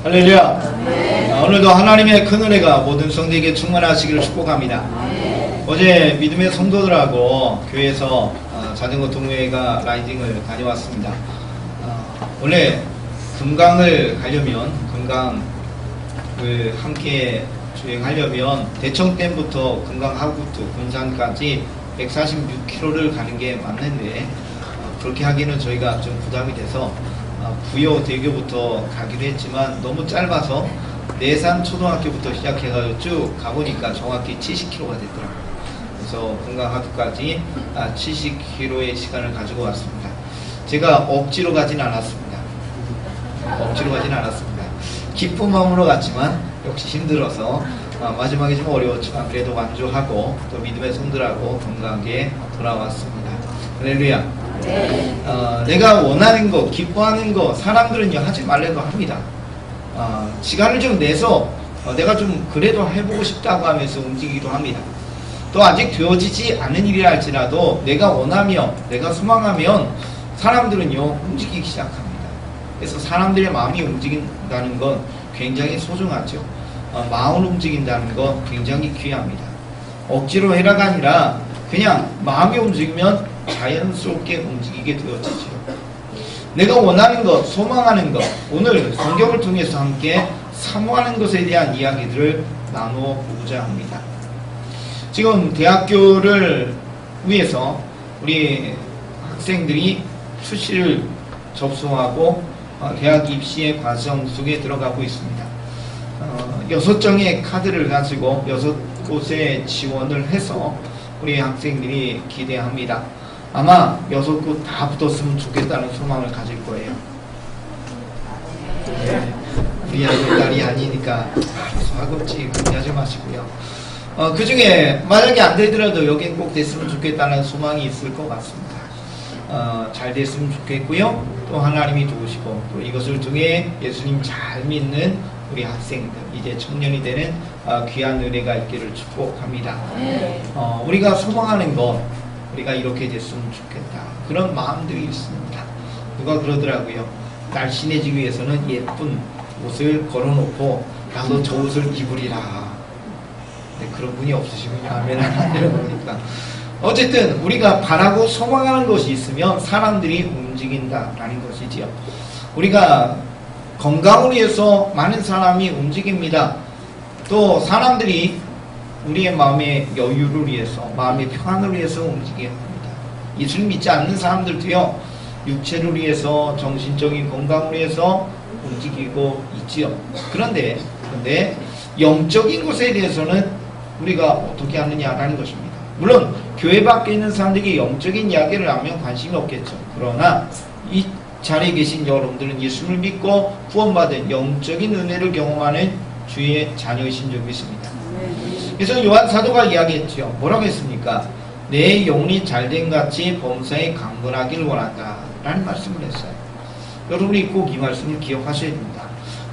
할렐루야. 오늘도 하나님의 큰 은혜가 모든 성도에게 충만하시기를 축복합니다. 어제 믿음의 성도들하고 교회에서 자전거 동호회가 라이딩을 다녀왔습니다. 원래 금강을 가려면 금강을 함께 주행하려면 대청댐부터 금강하구트 군산까지 146km를 가는 게 맞는데 그렇게 하기는 저희가 좀 부담이 돼서 부여대교부터 가기로 했지만 너무 짧아서 내산 초등학교부터 시작해가지고 쭉 가보니까 정확히 70km가 됐더라고요. 그래서 금강하구까지 70km의 시간을 가지고 왔습니다. 제가 억지로 가진 않았습니다. 기쁜 마음으로 갔지만 역시 힘들어서 마지막에 좀 어려웠지만 그래도 완주하고 또 믿음의 성들하고 건강하게 돌아왔습니다. 할렐루야. 내가 원하는 거, 기뻐하는 거 사람들은요 하지 말라고 합니다. 시간을 좀 내서 내가 좀 그래도 해보고 싶다고 하면서 움직이기도 합니다. 또 아직 되어지지 않은 일이라 할지라도 내가 원하며 내가 소망하면 사람들은요 움직이기 시작합니다. 그래서 사람들의 마음이 움직인다는 건 굉장히 소중하죠. 마음을 움직인다는 건 굉장히 귀합니다. 억지로 해라가 아니라 그냥 마음이 움직이면 자연스럽게 움직이게 되어지죠. 내가 원하는 것, 소망하는 것, 오늘 성경을 통해서 함께 사모하는 것에 대한 이야기들을 나눠보고자 합니다. 지금 대학교를 위해서 우리 학생들이 수시를 접수하고 대학 입시의 과정 속에 들어가고 있습니다. 6장의 카드를 가지고 6곳에 지원을 해서 우리 학생들이 기대합니다. 아마 6곳 다 붙었으면 좋겠다는 소망을 가질 거예요. 우리 아들 딸이 아니니까 소하급지 그렇게 마시고요. 그 중에 만약에 안 되더라도 여긴 꼭 됐으면 좋겠다는 소망이 있을 것 같습니다. 잘 됐으면 좋겠고요. 또 하나님이 도우시고 또 이것을 통해 예수님 잘 믿는 우리 학생들, 이제 청년이 되는 귀한 은혜가 있기를 축복합니다. 우리가 소망하는 것, 우리가 이렇게 됐으면 좋겠다. 그런 마음들이 있습니다. 누가 그러더라고요. 날씬해지기 위해서는 예쁜 옷을 걸어놓고 나도 저 옷을 입으리라. 근데 그런 분이 없으시군요. 아멘 안 들어보니까. 어쨌든 우리가 바라고 소망하는 것이 있으면 사람들이 움직인다라는 것이지요. 우리가 건강을 위해서 많은 사람이 움직입니다. 또 사람들이 우리의 마음의 여유를 위해서, 마음의 평안을 위해서 움직여야 합니다. 예수를 믿지 않는 사람들도요, 육체를 위해서, 정신적인 건강을 위해서 움직이고 있지요. 그런데 영적인 것에 대해서는 우리가 어떻게 하느냐라는 것입니다. 물론 교회 밖에 있는 사람들에게 영적인 이야기를 하면 관심이 없겠죠. 그러나 이 자리에 계신 여러분들은 예수를 믿고 구원받은 영적인 은혜를 경험하는 주의 자녀이신 줄 믿습니다. 그래서 요한 사도가 이야기했죠. 뭐라고 했습니까? 내 영혼이 잘된 같이 범사에 강건하길 원한다 라는 말씀을 했어요. 여러분이 꼭 이 말씀을 기억하셔야 됩니다.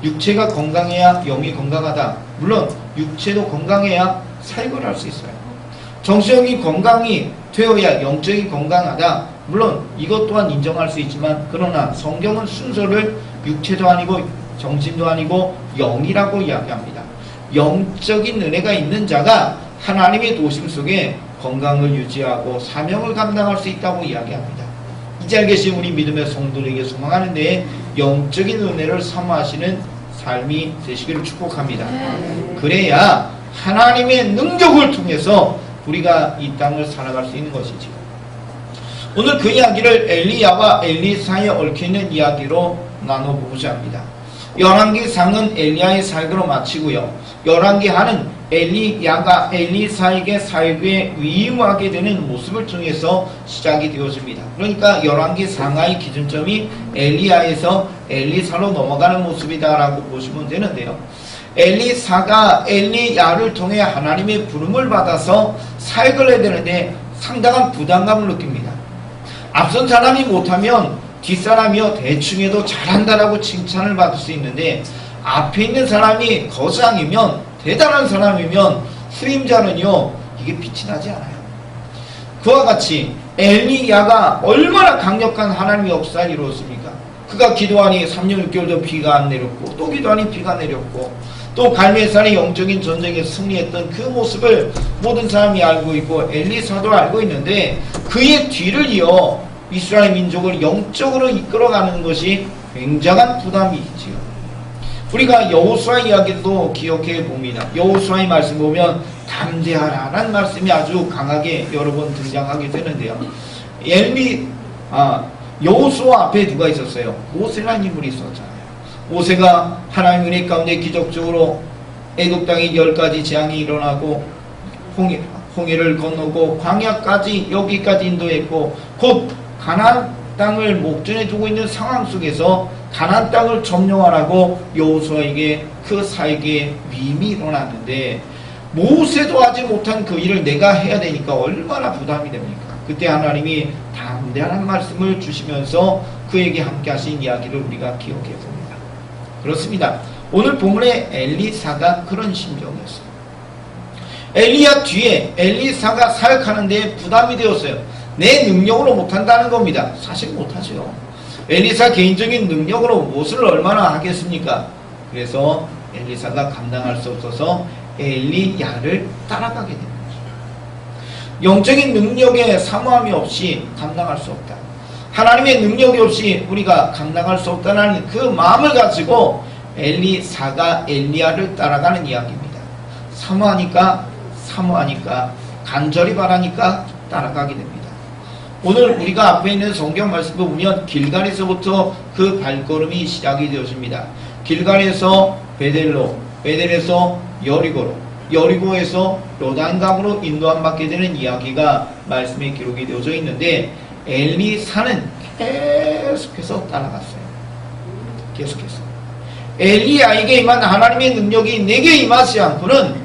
육체가 건강해야 영이 건강하다. 물론 육체도 건강해야 사역을 할 수 있어요. 정신이 건강이 되어야 영적이 건강하다. 물론 이것 또한 인정할 수 있지만 그러나 성경은 순서를 육체도 아니고 정신도 아니고 영이라고 이야기합니다. 영적인 은혜가 있는 자가 하나님의 도심 속에 건강을 유지하고 사명을 감당할 수 있다고 이야기합니다. 이 자리에 계신 우리 믿음의 성도들에게 소망하는 데에 영적인 은혜를 사모하시는 삶이 되시기를 축복합니다. 그래야 하나님의 능력을 통해서 우리가 이 땅을 살아갈 수 있는 것이죠. 오늘 그 이야기를 엘리야와 엘리사에 얽혀있는 이야기로 나눠보고자 합니다. 열왕기상은 엘리야의 사역으로 마치고요. 열왕기하는 엘리야가 엘리사에게 사역에 위임하게 되는 모습을 통해서 시작이 되어집니다. 그러니까 열왕기상하의 기준점이 엘리야에서 엘리사로 넘어가는 모습이다라고 보시면 되는데요. 엘리사가 엘리야를 통해 하나님의 부름을 받아서 사역을 해야 되는데 상당한 부담감을 느낍니다. 앞선 사람이 못하면 뒷사람이요 대충 해도 잘한다라고 칭찬을 받을 수 있는데 앞에 있는 사람이 거장이면 대단한 사람이면 후임자는요 이게 빛이 나지 않아요. 그와 같이 엘리야가 얼마나 강력한 하나님의 역사를 이루었습니까? 그가 기도하니 3년 6개월도 비가 안 내렸고 또 기도하니 비가 내렸고 또 갈멜산의 영적인 전쟁에 승리했던 그 모습을 모든 사람이 알고 있고 엘리사도 알고 있는데 그의 뒤를 이어 이스라엘 민족을 영적으로 이끌어가는 것이 굉장한 부담이 있지요. 우리가 여호수아 이야기도 기억해 봅니다. 여호수아의 말씀 보면 담대하라는 말씀이 아주 강하게 여러 번 등장하게 되는데요. 여호수아 앞에 누가 있었어요? 모세라는 인물이 있었잖아요. 모세가 하나님의 은혜 가운데 기적적으로 애굽 땅에 10가지 재앙이 일어나고 홍해를 건너고 광야까지 여기까지 인도했고 곧 가나안 땅을 목전에 두고 있는 상황 속에서 가나안 땅을 점령하라고 여호수아에게 그 사에게 위임이 일어났는데 모세도 하지 못한 그 일을 내가 해야 되니까 얼마나 부담이 됩니까? 그때 하나님이 담대한 말씀을 주시면서 그에게 함께 하신 이야기를 우리가 기억해 봅니다. 그렇습니다. 오늘 본문의 엘리사가 그런 심정이었어요. 엘리야 뒤에 엘리사가 사역하는 데 부담이 되었어요. 내 능력으로 못한다는 겁니다. 사실 못하죠. 엘리사 개인적인 능력으로 무엇을 얼마나 하겠습니까? 그래서 엘리사가 감당할 수 없어서 엘리야를 따라가게 됩니다. 영적인 능력에 사모함이 없이 감당할 수 없다. 하나님의 능력이 없이 우리가 감당할 수 없다는 그 마음을 가지고 엘리사가 엘리야를 따라가는 이야기입니다. 사모하니까 간절히 바라니까 따라가게 됩니다. 오늘 우리가 앞에 있는 성경 말씀을 보면 길갈에서부터 그 발걸음이 시작이 되어집니다. 길갈에서 베델로, 베델에서 여리고로, 여리고에서 요단강으로 인도함 받게 되는 이야기가 말씀에 기록이 되어져 있는데 엘리사는 계속해서 따라갔어요. 계속해서 엘리야에게 임한 하나님의 능력이 내게 임하지 않고는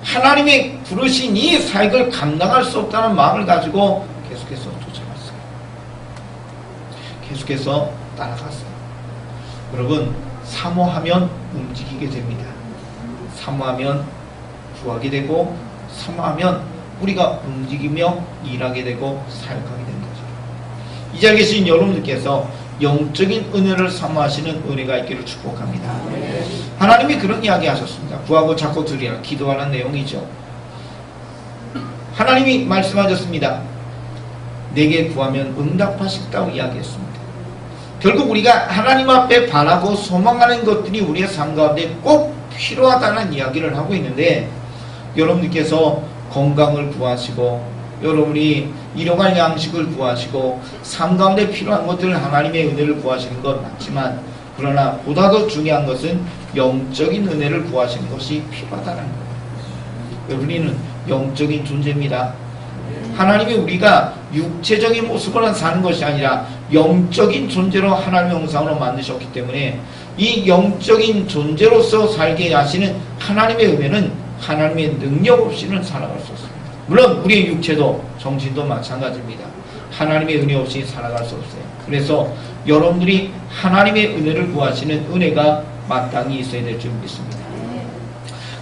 하나님의 부르신 이 사역을 감당할 수 없다는 마음을 가지고 계속해서 쫓아갔어요. 계속해서 따라갔어요. 여러분, 사모하면 움직이게 됩니다. 사모하면 구하게 되고, 사모하면 우리가 움직이며 일하게 되고 사역하게 되는 거죠. 이 자리에 계신 여러분들께서 영적인 은혜를 사모하시는 은혜가 있기를 축복합니다. 하나님이 그런 이야기 하셨습니다. 구하고 찾고 들으라, 기도하는 내용이죠. 하나님이 말씀하셨습니다. 내게 구하면 응답하시겠다고 이야기했습니다. 결국 우리가 하나님 앞에 바라고 소망하는 것들이 우리의 삶 가운데 꼭 필요하다는 이야기를 하고 있는데, 여러분들께서 건강을 구하시고 여러분이 일용할 양식을 구하시고 삶 가운데 필요한 것들을 하나님의 은혜를 구하시는 것 맞지만, 그러나 보다 더 중요한 것은 영적인 은혜를 구하시는 것이 필요하다는 거예요. 우리는 영적인 존재입니다. 하나님이 우리가 육체적인 모습으로 사는 것이 아니라 영적인 존재로 하나님의 형상으로 만드셨기 때문에 이 영적인 존재로서 살게 하시는 하나님의 은혜는 하나님의 능력 없이는 살아갈 수 없습니다. 물론 우리의 육체도 정신도 마찬가지입니다. 하나님의 은혜 없이 살아갈 수 없어요. 그래서 여러분들이 하나님의 은혜를 구하시는 은혜가 마땅히 있어야 될 줄 믿습니다.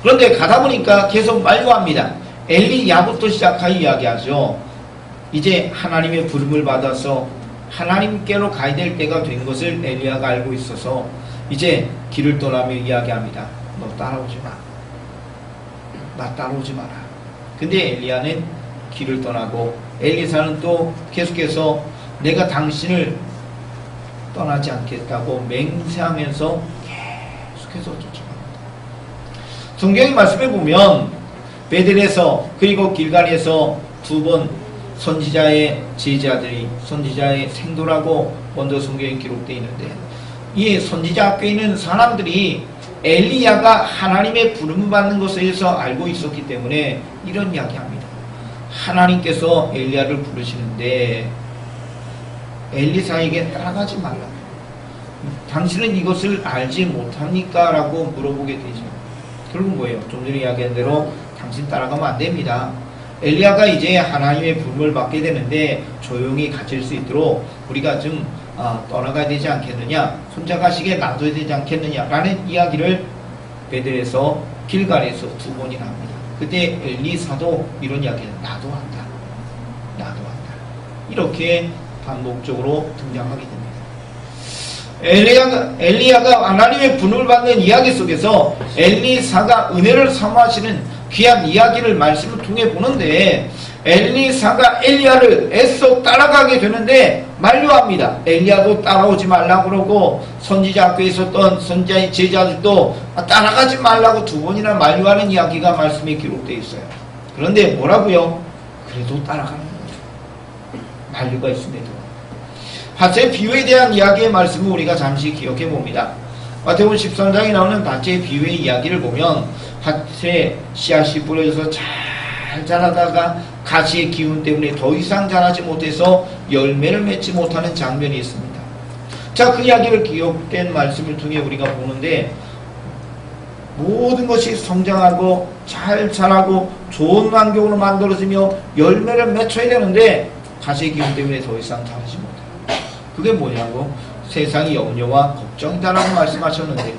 그런데 가다 보니까 계속 만류합니다. 엘리야부터 시작하여 이야기하죠. 이제 하나님의 부름을 받아서 하나님께로 가야 될 때가 된 것을 엘리야가 알고 있어서 이제 길을 떠나며 이야기합니다. 너 따라오지 마. 나 따라오지 마라. 근데 엘리야는 길을 떠나고 엘리사는 또 계속해서 내가 당신을 떠나지 않겠다고 맹세하면서 계속해서 쫓아갑니다. 성경의 말씀에 보면 베델에서 그리고 길갈에서 두 번 선지자의 제자들이 선지자의 생도라고 먼저 성경에 기록되어 있는데, 이 선지자 앞에 있는 사람들이 엘리야가 하나님의 부름 받는 것에 대해서 알고 있었기 때문에 이런 이야기합니다. 하나님께서 엘리야를 부르시는데 엘리사에게 따라가지 말라. 당신은 이것을 알지 못합니까? 라고 물어보게 되죠. 결국 뭐예요? 좀 전에 이야기한 대로 당신 따라가면 안 됩니다. 엘리야가 이제 하나님의 부름을 받게 되는데 조용히 가질 수 있도록 우리가 좀 떠나가야 되지 않겠느냐, 혼자 가시게 놔둬야 되지 않겠느냐 라는 이야기를 베델에서 길갈에서 두 번이나 합니다. 그때 엘리사도 이런 이야기를 나도 한다, 나도 한다, 이렇게 반복적으로 등장하게 됩니다. 엘리야가 하나님의 분을 받는 이야기 속에서 엘리사가 은혜를 사모하시는 귀한 이야기를 말씀을 통해 보는데, 엘리사가 엘리야를 애써 따라가게 되는데 만류합니다. 엘리야도 따라오지 말라고 그러고 선지자 학교에 있었던 선지자의 제자들도 따라가지 말라고 2번이나 만류하는 이야기가 말씀에 기록되어 있어요. 그런데 뭐라고요? 그래도 따라가는 거죠. 만류가 있음에도. 밭의 비유에 대한 이야기의 말씀을 우리가 잠시 기억해 봅니다. 마태복음 13장에 나오는 밭의 비유의 이야기를 보면 밭에 씨앗이 뿌려져서 잘 자라다가 가시의 기운 때문에 더 이상 자라지 못해서 열매를 맺지 못하는 장면이 있습니다. 자, 그 이야기를 기록된 말씀을 통해 우리가 보는데, 모든 것이 성장하고 잘 자라고 좋은 환경으로 만들어지며 열매를 맺혀야 되는데 가시의 기운 때문에 더 이상 자라지 못해요. 그게 뭐냐고? 세상의 염려와 걱정이다라고 말씀하셨는데,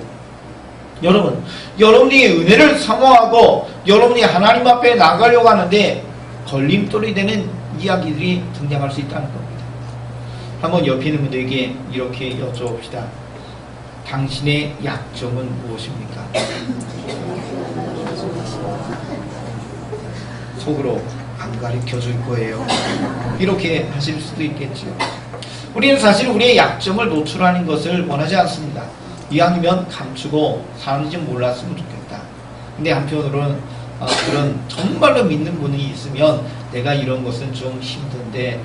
여러분, 여러분이 은혜를 사모하고 여러분이 하나님 앞에 나가려고 하는데 걸림돌이 되는 이야기들이 등장할 수 있다는 겁니다. 한번 옆에 있는 분들에게 이렇게 여쭤봅시다. 당신의 약점은 무엇입니까? 속으로 안 가르쳐 줄 거예요. 이렇게 하실 수도 있겠죠. 우리는 사실 우리의 약점을 노출하는 것을 원하지 않습니다. 이왕이면 감추고 사람이 좀 몰랐으면 좋겠다. 근데 한편으로는 그런 정말로 믿는 분이 있으면 내가 이런 것은 좀 힘든데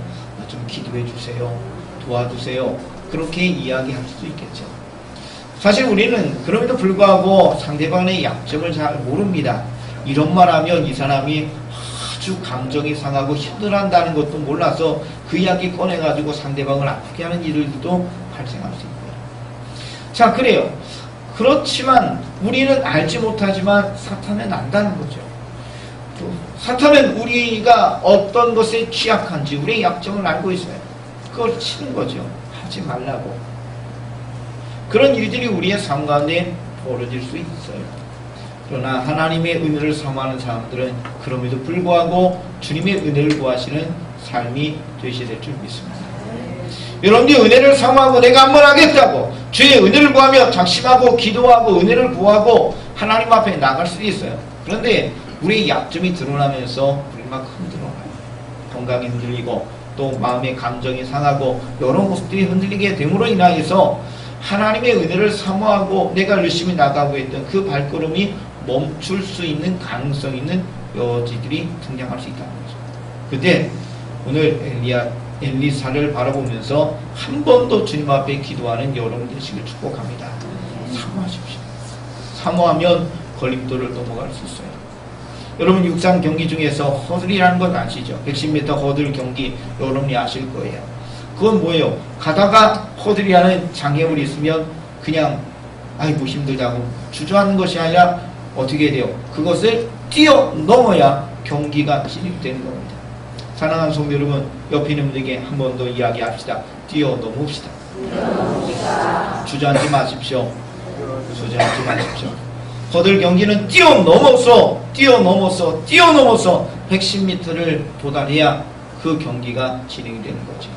좀 기도해 주세요. 도와주세요. 그렇게 이야기할 수도 있겠죠. 사실 우리는 그럼에도 불구하고 상대방의 약점을 잘 모릅니다. 이런 말 하면 이 사람이 아주 감정이 상하고 힘들어한다는 것도 몰라서 그 이야기 꺼내가지고 상대방을 아프게 하는 일들도 발생할 수 있고요. 자, 그래요. 그렇지만 우리는 알지 못하지만 사탄은 안다는 거죠. 사탄은 우리가 어떤 것에 취약한지 우리의 약점을 알고 있어요. 그걸 치는 거죠. 하지 말라고. 그런 일들이 우리의 삶 가운데 벌어질 수 있어요. 그러나 하나님의 은혜를 사모하는 사람들은 그럼에도 불구하고 주님의 은혜를 구하시는 삶이 되셔야 될 줄 믿습니다. 여러분들이 은혜를 사모하고 내가 한번 하겠다고 주의 은혜를 구하며 작심하고 기도하고 은혜를 구하고 하나님 앞에 나갈 수도 있어요. 그런데 우리의 약점이 드러나면서 우리 막 흔들어가요. 건강이 흔들리고 또 마음의 감정이 상하고 여러 모습들이 흔들리게 됨으로 인하여서 하나님의 은혜를 사모하고 내가 열심히 나가고 있던 그 발걸음이 멈출 수 있는 가능성 있는 여지들이 등장할 수 있다는 거죠. 그때 오늘 엘리사를 바라보면서 한 번 더 주님 앞에 기도하는 여러분 되시길 축복합니다. 사모하십시오. 사모하면 걸림돌을 넘어갈 수 있어요. 여러분 육상 경기 중에서 허들이라는 건 아시죠? 110m 허들 경기 여러분이 아실 거예요. 그건 뭐예요? 가다가 허들이라는 장애물이 있으면 그냥 아이고 힘들다고 주저하는 것이 아니라 어떻게 돼요? 그것을 뛰어넘어야 경기가 진입되는 겁니다. 사랑하는 성도 여러분, 옆에 있는 분에게 한 번 더 이야기합시다. 뛰어넘읍시다. 주저앉지 마십시오. 주저앉지 마십시오. 허들 경기는 뛰어넘어서 110m를 도달해야 그 경기가 진행이 되는 거죠.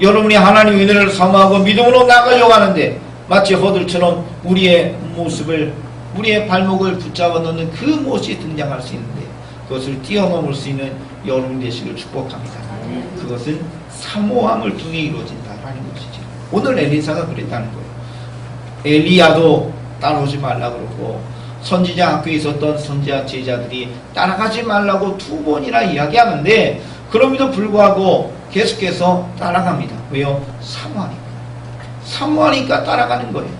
여러분이 하나님의 은혜를 사모하고 믿음으로 나가려고 하는데 마치 허들처럼 우리의 모습을, 우리의 발목을 붙잡아 넣는 그 모습이 등장할 수 있는데 그것을 뛰어넘을 수 있는 여러분 되시길 축복합니다. 그것은 사모함을 통해 이루어진다라는 것이죠. 오늘 엘리사가 그랬다는 거예요. 엘리야도 따라오지 말라고 그러고 선지자 학교에 있었던 선지자 제자들이 따라가지 말라고 2번이나 이야기하는데 그럼에도 불구하고 계속해서 따라갑니다. 왜요? 사모하니까 따라가는 거예요.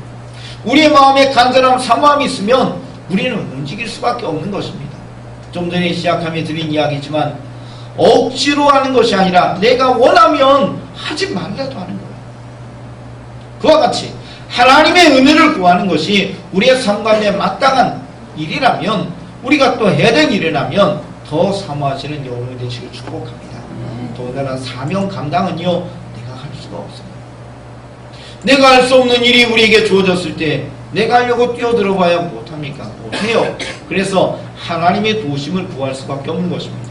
우리의 마음에 간절한 사모함이 있으면 우리는 움직일 수밖에 없는 것입니다. 좀 전에 시작하며 드린 이야기지만 억지로 하는 것이 아니라 내가 원하면 하지 말라도 하는 거예요. 그와 같이 하나님의 은혜를 구하는 것이 우리의 삶 가운데 마땅한 일이라면, 우리가 또 해야 될 일이라면 더 사모하시는 여러분이 되시길 축복합니다. 더군다나 사명 감당은요, 내가 할 수가 없습니다. 내가 할 수 없는 일이 우리에게 주어졌을 때 내가 하려고 뛰어들어 봐야 못합니까? 못해요. 그래서 하나님의 도우심을 구할 수밖에 없는 것입니다.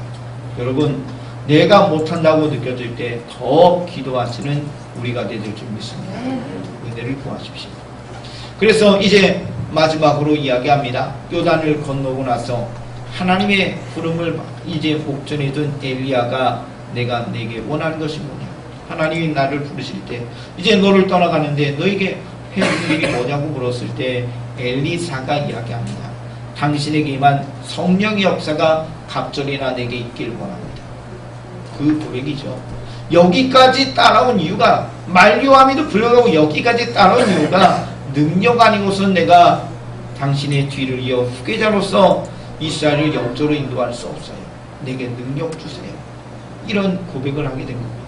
여러분, 내가 못한다고 느껴질 때 더 기도하시는 우리가 되될 줄 믿습니다. 은혜를 구하십시오. 그래서 이제 마지막으로 이야기합니다. 요단을 건너고 나서 하나님의 부름을 이제 옥전에 둔 엘리야가 내가 내게 원하는 것이 뭐냐. 하나님이 나를 부르실 때 이제 너를 떠나가는데 너에게 해줄 일이 뭐냐고 물었을 때 엘리사가 이야기합니다. 당신에게 임한 성령의 역사가 갑절이나 내게 있길 원합니다. 그 고백이죠. 여기까지 따라온 이유가 만류함에도 불구하고 여기까지 따라온 이유가 능력 아니고선 내가 당신의 뒤를 이어 후계자로서 이스라엘을 영적으로 인도할 수 없어요. 내게 능력 주세요. 이런 고백을 하게 된 겁니다.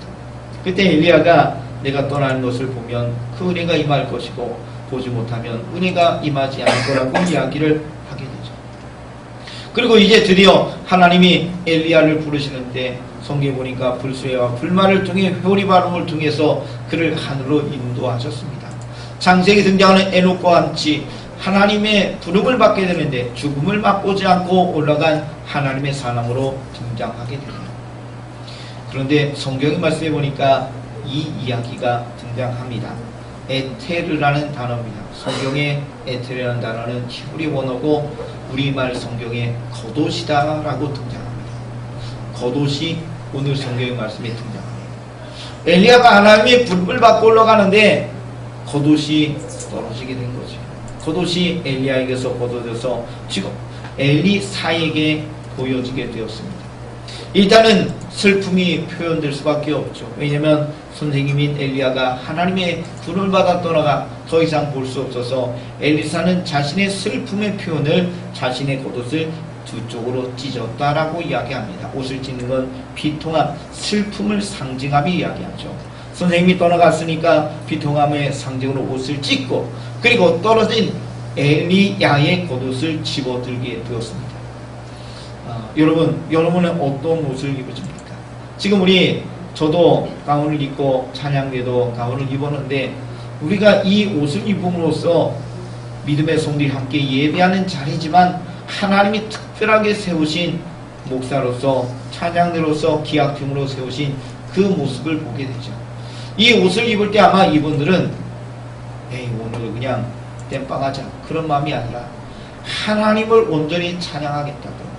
그때 엘리야가 내가 떠나는 것을 보면 그 은혜가 임할 것이고 보지 못하면 은혜가 임하지 않을 거라고 이야기를 하게 되죠. 그리고 이제 드디어 하나님이 엘리야를 부르시는데 성경에 보니까 불수레와 불말을 통해 회오리 바람을 통해서 그를 하늘로 인도하셨습니다. 창세기 등장하는 에녹과 같이 하나님의 부름을 받게 되는데 죽음을 맛보지 않고 올라간 하나님의 사람으로 등장하게 돼요. 그런데 성경의 말씀에 보니까 이 이야기가 등장합니다. 에테르라는 단어입니다. 성경의 에테르라는 단어는 히브리 원어고 우리말 성경에 겉옷이다라고 등장합니다. 겉옷이 오늘 성경의 말씀에 등장합니다. 엘리야가 하나님의 부름을 받고 올라가는데 겉옷이 떨어지게 된 거죠. 겉옷이 엘리야에게서 걷어져서 지금 엘리사에게 보여지게 되었습니다. 일단은 슬픔이 표현될 수밖에 없죠. 왜냐하면 선생님인 엘리야가 하나님의 부름을 받아 떠나가 더 이상 볼 수 없어서 엘리사는 자신의 슬픔의 표현을 자신의 겉옷을 두 쪽으로 찢었다라고 이야기합니다. 옷을 찢는 건 비통함, 슬픔을 상징함이 이야기하죠. 선생님이 떠나갔으니까 비통함의 상징으로 옷을 찢고 그리고 떨어진 엘리야의 겉옷을 집어들게 되었습니다. 여러분은 어떤 옷을 입으십니까? 지금 저도 가운을 입고 찬양대도 가운을 입었는데 우리가 이 옷을 입음으로써 믿음의 성도들이 함께 예배하는 자리지만 하나님이 특별하게 세우신 목사로서 찬양대로서 기악팀으로 세우신 그 모습을 보게 되죠. 이 옷을 입을 때 아마 이분들은 오늘 그냥 땜빵하자 그런 마음이 아니라 하나님을 온전히 찬양하겠다고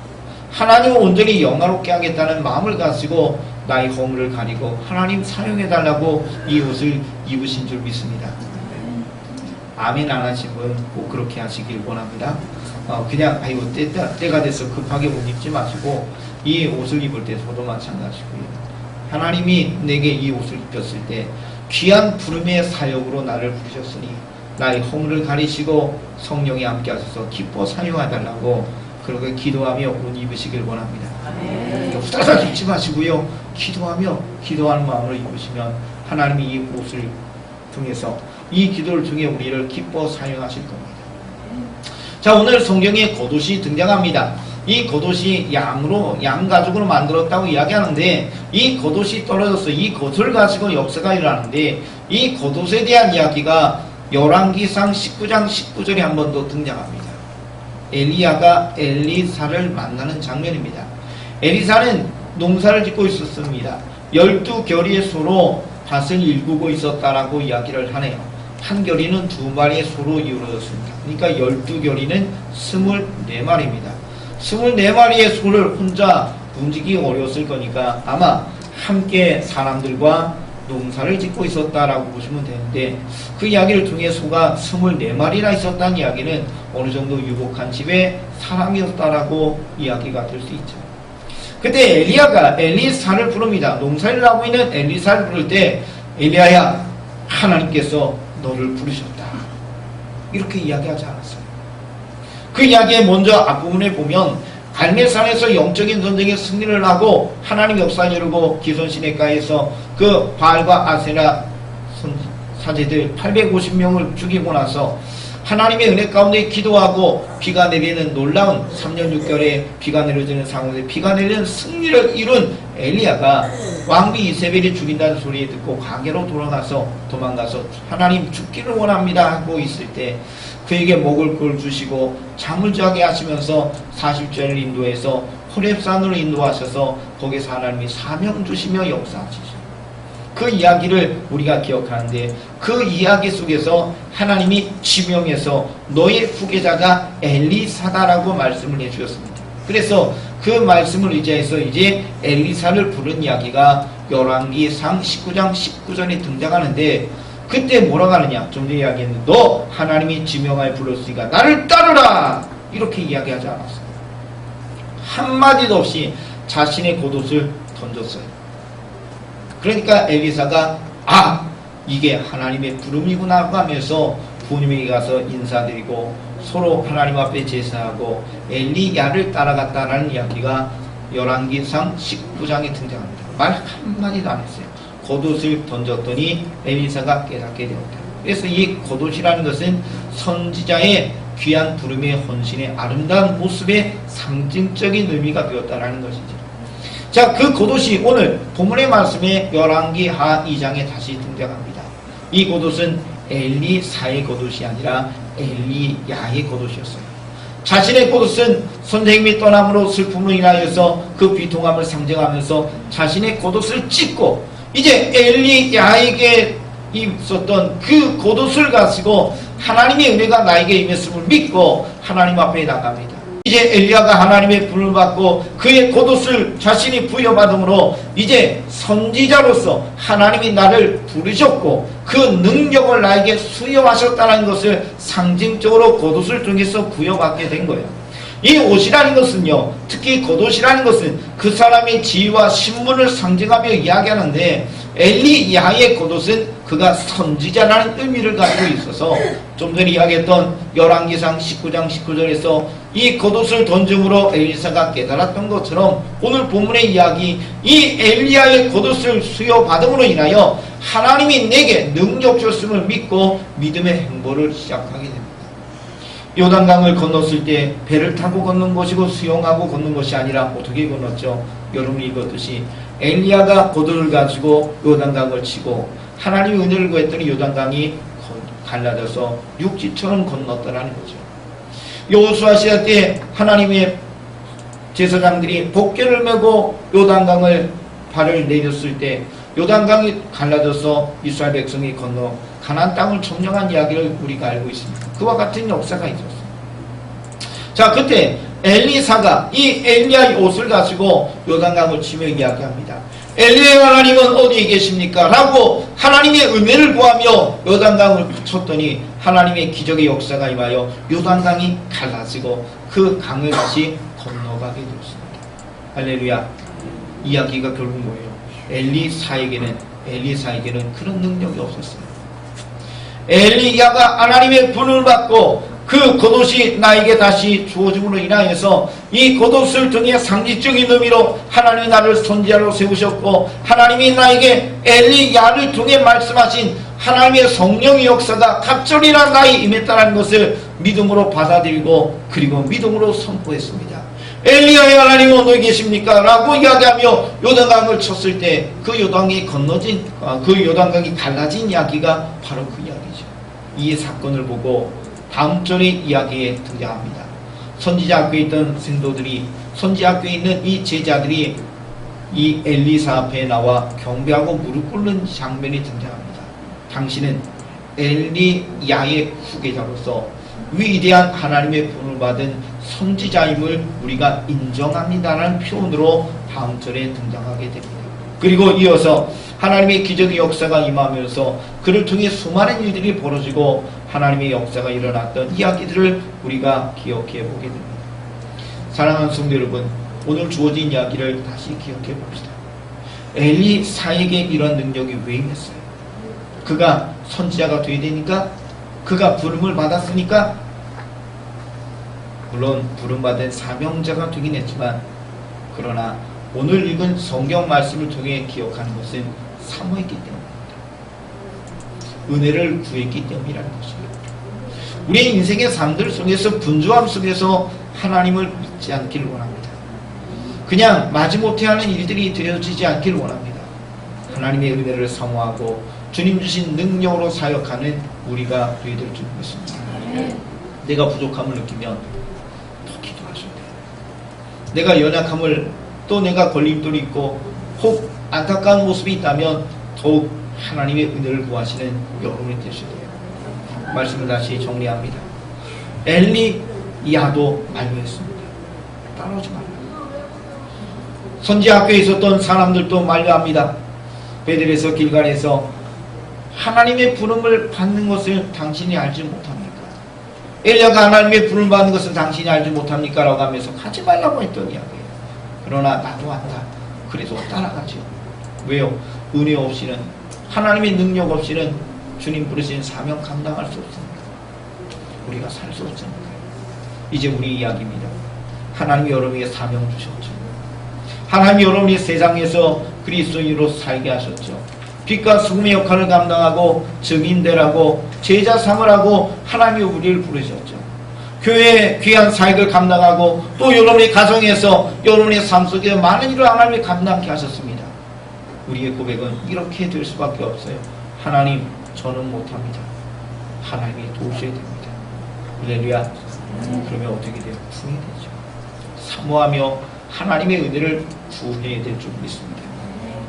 하나님을 온전히 영화롭게 하겠다는 마음을 가지고 나의 허물을 가리고 하나님 사용해달라고 이 옷을 입으신 줄 믿습니다. 아멘 안 하신 분 꼭 그렇게 하시길 원합니다. 그냥 때가 돼서 급하게 옷 입지 마시고 이 옷을 입을 때 저도 마찬가지고요. 하나님이 내게 이 옷을 입혔을 때 귀한 부름의 사역으로 나를 부르셨으니 나의 허물을 가리시고 성령이 함께 하셔서 기뻐 사용해달라고 그렇게 기도하며 옷 입으시길 원합니다. 후다닥 입지 마시고요. 기도하는 마음으로 입으시면 하나님이 이 옷을 통해서 이 기도를 통해 우리를 기뻐 사용하실 겁니다. 자, 오늘 성경에 겉옷이 등장합니다. 이 겉옷이 양 가죽으로 만들었다고 이야기하는데 이 겉옷이 떨어져서 이 겉을 가지고 역사가 일어나는데 이 겉옷에 대한 이야기가 열왕기상 19장 19절에 한 번 더 등장합니다. 엘리야가 엘리사를 만나는 장면입니다. 엘리사는 농사를 짓고 있었습니다. 12결의의 소로 밭을 일구고 있었다라고 이야기를 하네요. 한 결의는 2마리의 소로 이루어졌습니다. 그러니까 12결의는 24마리입니다. 24마리의 소를 혼자 움직이기 어려웠을 거니까 아마 함께 사람들과 농사를 짓고 있었다라고 보시면 되는데 그 이야기를 통해 소가 24마리나 있었다는 이야기는 어느 정도 유복한 집의 사람이었다라고 이야기가 될 수 있죠. 그때 엘리야가 엘리사를 부릅니다. 농사를 하고 있는 엘리사를 부를 때 엘리야야 하나님께서 너를 부르셨다. 이렇게 이야기하지 않았어요. 그 이야기의 먼저 앞부분에 보면 갈멜산에서 영적인 전쟁에 승리를 하고 하나님 역사를 이루고 기손 시내가에서 그 바알과 아세라 사제들 850명을 죽이고 나서 하나님의 은혜 가운데 기도하고 비가 내리는 놀라운 3년 6개월에 비가 내려지는 상황에서 비가 내리는 승리를 이룬 엘리야가 왕비 이세벨이 죽인다는 소리 듣고 가게로 도망가서 하나님 죽기를 원합니다 하고 있을 때 그에게 먹을 걸 주시고 잠을 자게 하시면서 40절을 인도해서 호렙산으로 인도하셔서 거기서 하나님이 사명 주시며 역사하시죠. 그 이야기를 우리가 기억하는데 그 이야기 속에서 하나님이 지명해서 너의 후계자가 엘리사다라고 말씀을 해주셨습니다. 그래서 그 말씀을 의지해서 이제 엘리사를 부른 이야기가 열왕기상 19장 19절에 등장하는데 그때 뭐라고 하느냐? 좀 전에 이야기했는데 너 하나님이 지명하여 불렀으니까 나를 따르라! 이렇게 이야기하지 않았어요. 한마디도 없이 자신의 겉옷을 던졌어요. 그러니까 엘리사가 이게 하나님의 부름이구나 하면서 부모님에게 가서 인사드리고 서로 하나님 앞에 제사하고 엘리야를 따라갔다라는 이야기가 열왕기상 19장에 등장합니다. 말 한마디도 안 했어요. 겉옷을 던졌더니 엘리사가 깨닫게 되었다. 그래서 이 겉옷이라는 것은 선지자의 귀한 부름의 헌신의 아름다운 모습의 상징적인 의미가 되었다라는 것이죠. 자, 그 겉옷이 오늘 본문의 말씀에 열왕기하 2장에 다시 등장합니다. 이 겉옷은 엘리사의 겉옷이 아니라 엘리야의 겉옷이었어요. 자신의 겉옷은 선생님이 떠남으로 슬픔으로 인하여서 그 비통함을 상징하면서 자신의 겉옷을 찢고 이제 엘리야에게 있었던 그 겉옷을 가지고 하나님의 은혜가 나에게 임했음을 믿고 하나님 앞에 나갑니다. 이제 엘리야가 하나님의 불을 받고 그의 겉옷을 자신이 부여받음으로 이제 선지자로서 하나님이 나를 부르셨고 그 능력을 나에게 수여하셨다는 것을 상징적으로 겉옷을 통해서 부여받게 된 거예요. 이 옷이라는 것은요, 특히 겉옷이라는 것은 그 사람의 지위와 신분을 상징하며 이야기하는데 엘리야의 겉옷은 그가 선지자라는 의미를 가지고 있어서 좀 전에 이야기했던 열왕기상 19장 19절에서 이 겉옷을 던짐으로 엘리사가 깨달았던 것처럼 오늘 본문의 이야기 이 엘리야의 겉옷을 수여받음으로 인하여 하나님이 내게 능력 줬음을 믿고 믿음의 행보를 시작하게 됩니다. 요단강을 건넜을 때 배를 타고 걷는 것이고 수영하고 걷는 것이 아니라 어떻게 건넜죠? 여러분이 읽었듯이 엘리야가 겉옷을 가지고 요단강을 치고 하나님의 은혜를 구했더니 요단강이 갈라져서 육지처럼 건넜다라는 거죠. 여호수아 시대 때 하나님의 제사장들이 복궤를 메고 요단강을 발을 내렸을 때 요단강이 갈라져서 이스라엘 백성이 건너 가나안 땅을 점령한 이야기를 우리가 알고 있습니다. 그와 같은 역사가 있었어요. 자, 그때 엘리사가 이 엘리야의 옷을 가지고 요단강을 치며 이야기합니다. 엘리야 하나님은 어디에 계십니까? 라고 하나님의 은혜를 구하며 요단강을 쳤더니 하나님의 기적의 역사가 임하여 요단강이 갈라지고 그 강을 다시 건너가게 되었습니다. 할렐루야. 이야기가 결국 뭐예요? 엘리사에게는 그런 능력이 없었어요. 엘리야가 하나님의 분을 받고 그 겉옷이 나에게 다시 주어짐으로 인하여서 이 겉옷을 통해 상징적인 의미로 하나님이 나를 선지자로 세우셨고 하나님이 나에게 엘리야를 통해 말씀하신 하나님의 성령의 역사가 갑절이나 나에 임했다는 것을 믿음으로 받아들이고 그리고 믿음으로 선포했습니다. 엘리야의 하나님은 어디 계십니까? 라고 이야기하며 요단강을 쳤을 때 그 요단강이 건너진 그 요단강이 갈라진 이야기가 바로 그 이야기죠. 이 사건을 보고 다음 절의 이야기에 등장합니다. 선지자 학교에 있던 성도들이 선지학교에 있는 이 제자들이 이 엘리사 앞에 나와 경배하고 무릎 꿇는 장면이 등장합니다. 당신은 엘리야의 후계자로서 위대한 하나님의 분을 받은 선지자임을 우리가 인정합니다라는 표현으로 다음 절에 등장하게 됩니다. 그리고 이어서 하나님의 기적의 역사가 임하면서 그를 통해 수많은 일들이 벌어지고 하나님의 역사가 일어났던 이야기들을 우리가 기억해 보게 됩니다. 사랑하는 성도 여러분, 오늘 주어진 이야기를 다시 기억해 봅시다. 엘리사에게 이런 능력이 왜 임했어요? 그가 선지자가 되어야 되니까? 그가 부름을 받았으니까? 물론 부름받은 사명자가 되긴 했지만 그러나 오늘 읽은 성경 말씀을 통해 기억하는 것은 사모했기 때문입니다. 은혜를 구했기 때문이라는 것입니다. 우리의 인생의 삶들 속에서 분주함 속에서 하나님을 잊지 않기를 원합니다. 그냥 마지못해 하는 일들이 되어지지 않기를 원합니다. 하나님의 은혜를 사모하고 주님 주신 능력으로 사역하는 우리가 되어질 줄 믿습니다. 내가 부족함을 느끼면 더 기도하셔야 돼요. 내가 연약함을 또 내가 걸림돌이 있고 혹 안타까운 모습이 있다면 더욱 하나님의 은혜를 구하시는 여러분이 되셔야 돼요. 말씀을 다시 정리합니다. 엘리야도 만류했습니다. 따라오지 말라. 선지학교에 있었던 사람들도 만류합니다. 베델에서 길갈에서 하나님의 부름을 받는 것을 당신이 알지 못합니까? 엘리야가 하나님의 부름을 받는 것을 당신이 알지 못합니까? 라고 하면서 가지 말라고 했던 이야기예요. 그러나 나도 안다. 그래도 따라가죠. 왜요? 은혜 없이는, 하나님의 능력 없이는 주님 부르신 사명 감당할 수 없습니다. 우리가 살 수 없습니다. 이제 우리 이야기입니다. 하나님이 여러분에게 사명 주셨죠. 하나님이 여러분이 세상에서 그리스도인으로 살게 하셨죠. 빛과 소금의 역할을 감당하고 증인되라고 제자 삼으라고 하나님이 우리를 부르셨죠. 교회의 귀한 사역을 감당하고 또 여러분의 가정에서 여러분의 삶 속에 많은 일을 하나님이 감당케 하셨습니다. 우리의 고백은 이렇게 될 수밖에 없어요. 하나님, 저는 못합니다. 하나님이 도우셔야 됩니다. 할렐루야. 그러면 어떻게 돼요? 구해야 되죠. 사모하며 하나님의 은혜를 구해야 될 줄 믿습니다.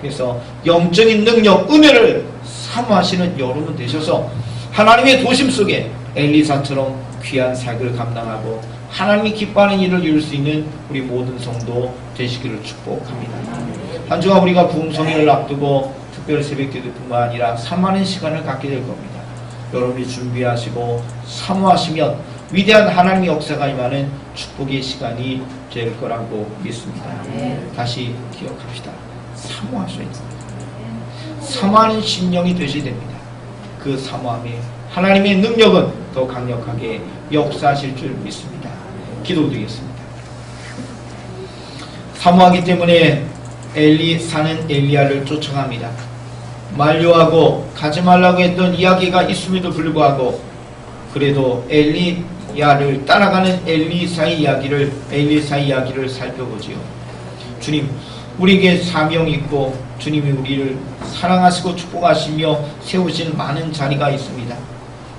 그래서 영적인 능력, 은혜를 사모하시는 여러분 되셔서 하나님의 도심 속에 엘리사처럼 귀한 사역을 감당하고 하나님이 기뻐하는 일을 이룰 수 있는 우리 모든 성도 되시기를 축복합니다. 한 주간 우리가 부흥성회를 앞두고 특별 새벽기도뿐만 아니라 사모하는 시간을 갖게 될 겁니다. 여러분이 준비하시고 사모하시면 위대한 하나님의 역사가 임하는 축복의 시간이 될 거라고 믿습니다. 다시 기억합시다. 사모하셔야 됩니다. 사모하는 심령이 되셔야 됩니다. 그 사모함에 하나님의 능력은 더 강력하게 역사하실 줄 믿습니다. 기도드리겠습니다. 사모하기 때문에 엘리사는 엘리야를 쫓아갑니다. 만류하고 가지 말라고 했던 이야기가 있음에도 불구하고 그래도 엘리야를 따라가는 엘리사의 이야기를 살펴보지요. 주님, 우리에게 사명이 있고 주님이 우리를 사랑하시고 축복하시며 세우신 많은 자리가 있습니다.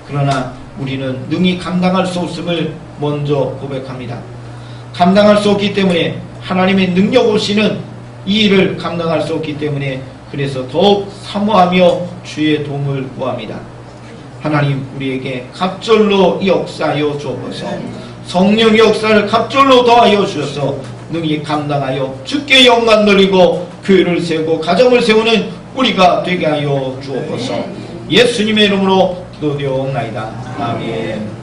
그러나 우리는 능히 감당할 수 없음을 먼저 고백합니다. 감당할 수 없기 때문에 하나님의 능력 없이는 이 일을 감당할 수 없기 때문에 그래서 더욱 사모하며 주의 도움을 구합니다. 하나님, 우리에게 갑절로 역사하여 주옵소서. 성령의 역사를 갑절로 더하여 주셔서 능히 감당하여 주께 영광 돌리고 교회를 세우고 가정을 세우는 우리가 되게 하여 주옵소서. 예수님의 이름으로 기도되옵나이다. 아멘.